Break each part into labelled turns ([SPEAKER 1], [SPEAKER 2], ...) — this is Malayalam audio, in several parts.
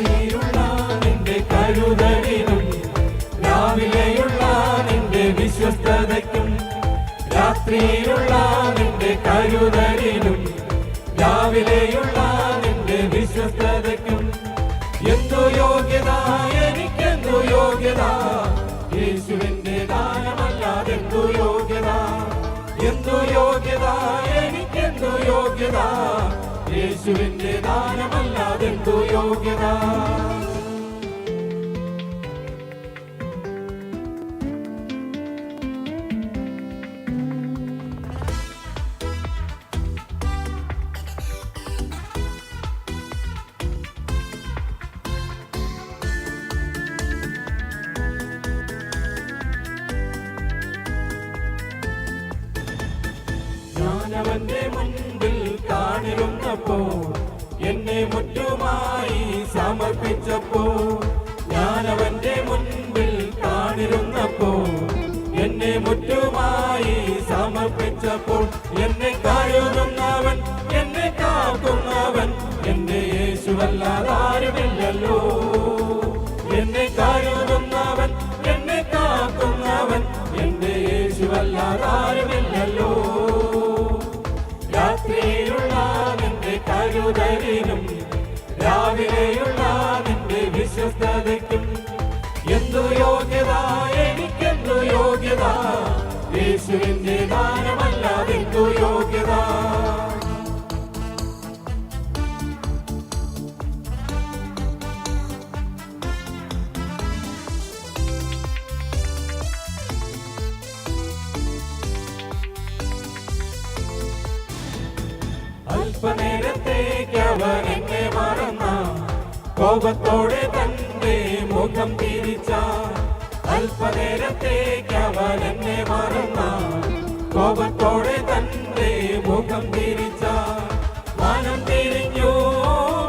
[SPEAKER 1] രാത്രിയിലുള്ള നിന്റെ കരുതലിനും രാവിലെയുള്ള നിന്റെ വിശ്വസ്തതയ്ക്കും രാത്രിയിലുള്ള നിന്റെ കരുതലിനും രാവിലെയുള്ള നിന്റെ വിശ്വസ്തതയ്ക്കും എന്തു യോഗ്യത എനിക്കെന്തു യോഗ്യത യേശുവിന്റെ ദാനമല്ലാതെന്തു യോഗ്യത എന്തു യോഗ്യത എനിക്കെന്തു യോഗ്യത യേശുവിന്റെ ദാനമല്ലാതെന്തു യോഗ്യത അവന്റെ മുൻപിൽ കാണിരുന്നപ്പോ എന്നെ മുറ്റുമായി സമർപ്പിച്ചപ്പോ ഞാനവന്റെ മുൻപിൽ കാണിരുന്നപ്പോ എന്നെ മുറ്റുമായി സമർപ്പിച്ചപ്പോൾ എന്നെ കഴുകുന്നവൻ എന്നെ കാക്കുന്നവൻ എന്റെ യേശുവല്ലാതാരുമില്ലല്ലോ എന്നെ കഴുകുന്നവൻ എന്നെ കാക്കുന്നവൻ എന്റെ യേശുവല്ലാതാരുമില്ലല്ലോ രാത്രിയിലുള്ള നിന്റെ കരുതലിനും രാവിലെയുള്ള നിന്റെ വിശ്വസ്തതയ്ക്കും എന്തു യോഗ്യത എനിക്കെന്തു യോഗ്യത യേശുവിന്റെ ദാനമല്ലാതെന്തു യോഗ്യത അല്പനേരത്തേക്ക് അവൻ എന്നെ മറന്ന കോപത്തോടെ തന്റെ മുഖം തിരിച്ച അല്പനേരത്തേക്ക് അവൻ എന്നെ മറന്ന കോപത്തോടെ തന്റെ മുഖം തിരിച്ച മനം തിരിഞ്ഞു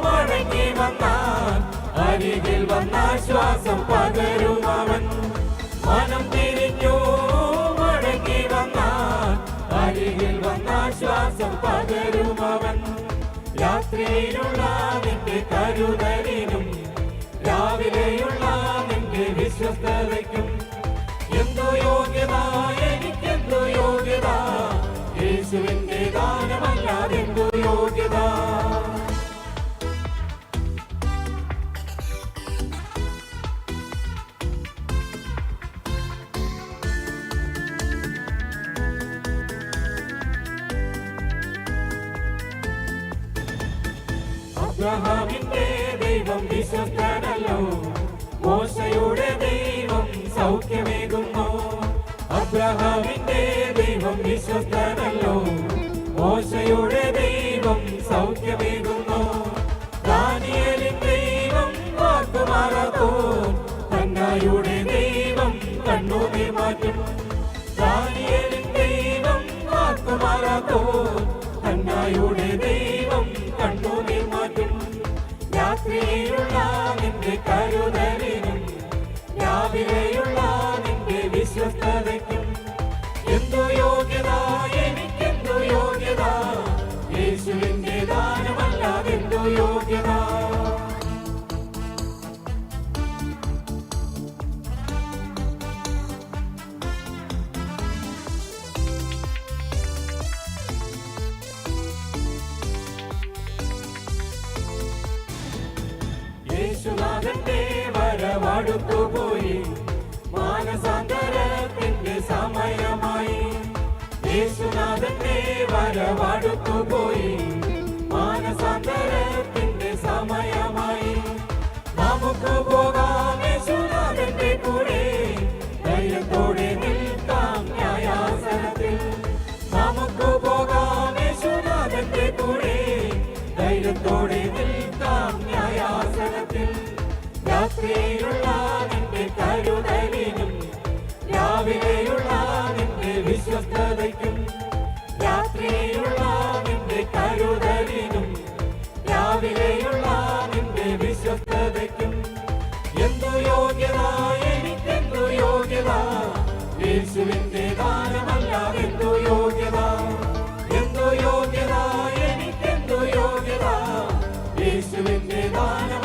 [SPEAKER 1] മടങ്ങി വന്നാൽ അരികിൽ വന്ന ശ്വാസം പകരും അവൻ മനം തിരിഞ്ഞു മടങ്ങി വന്നാൽ അരികിൽ വന്ന ശ്വാസം പകരും അവൻ രാത്രിയിലുള്ള നിന്റെ കരുതലിനും രാവിലെയുള്ള നിന്റെ വിശ്വസ്തതയ്ക്കും എന്തു യോഗ്യത എനിക്കെന്തു യോഗ്യത യേശുവിന്റെ ദാനമല്ലാതെന്തു യോഗ്യത അബ്രഹാമിന്റെ ദൈവം വിശ്വസ്തനല്ലോ മോശയുടെ ദൈവം സൗഖ്യമേകുന്നു അബ്രഹാമിന്റെ ദൈവം വിശ്വസ്തനല്ലോ മോശയുടെ ദൈവം സൗഖ്യമേകുന്നു ദാനിയേലിന്റെ ദൈവം വാക്കുമാറാത്തോ ഹന്നായുടെ ദൈവം കണ്ണുനീർ മാറ്റും ദാനിയേലിന്റെ ദൈവം വാക്കുമാറാത്തോ ഹന്നായുടെ ദൈവം കണ്ണുനീർ മാറ്റും രാത്രിയിലുള്ള നിന്റെ കരുതലിനും രാവിലെയുള്ള നിന്റെ വിശ്വസ്തതയ്ക്കും എന്തു യോഗ്യത എനിക്കെന്തു യോഗ്യത യേശുവിന്റെ ദാനമല്ലാതെന്തു യോഗ്യത യേശുനാഥന്റെ വരവടുത്തുപോയി മാനസാന്തരത്തിന്റെ സമയമായി യേശുനാഥന്റെ വരവടുത്തുപോയി മാനസാന്തരത്തിന്റെ സമയമായി നമുക്ക് പോകാം യേശുനാഥന്റെ കൂടെ ധൈര്യത്തോടെ നിൽക്കാം ന്യായാസനത്തിൽ നമുക്ക് പോകാം യേശുനാഥന്റെ കൂടെ ധൈര്യത്തോടെ നിൽക്കാം ന്യായാസനത്തിൽ രാത്രിയിലുള്ള നിന്റെ കരുതലിനും രാവിലെയുള്ള നിന്റെ വിശ്വസ്തതയ്ക്കും രാത്രിയിലുള്ള നിന്റെ കരുതലിനും രാവിലെയുള്ള നിന്റെ വിശ്വസ്തതയ്ക്കും എന്തു യോഗ്യത എനിക്കെന്തു യോഗ്യത യേശുവിന്റെ ദാനമല്ലാതെന്തു യോഗ്യത എന്തു യോഗ്യത എനിക്കെന്തു യോഗ്യത യേശുവിന്റെ ദാനം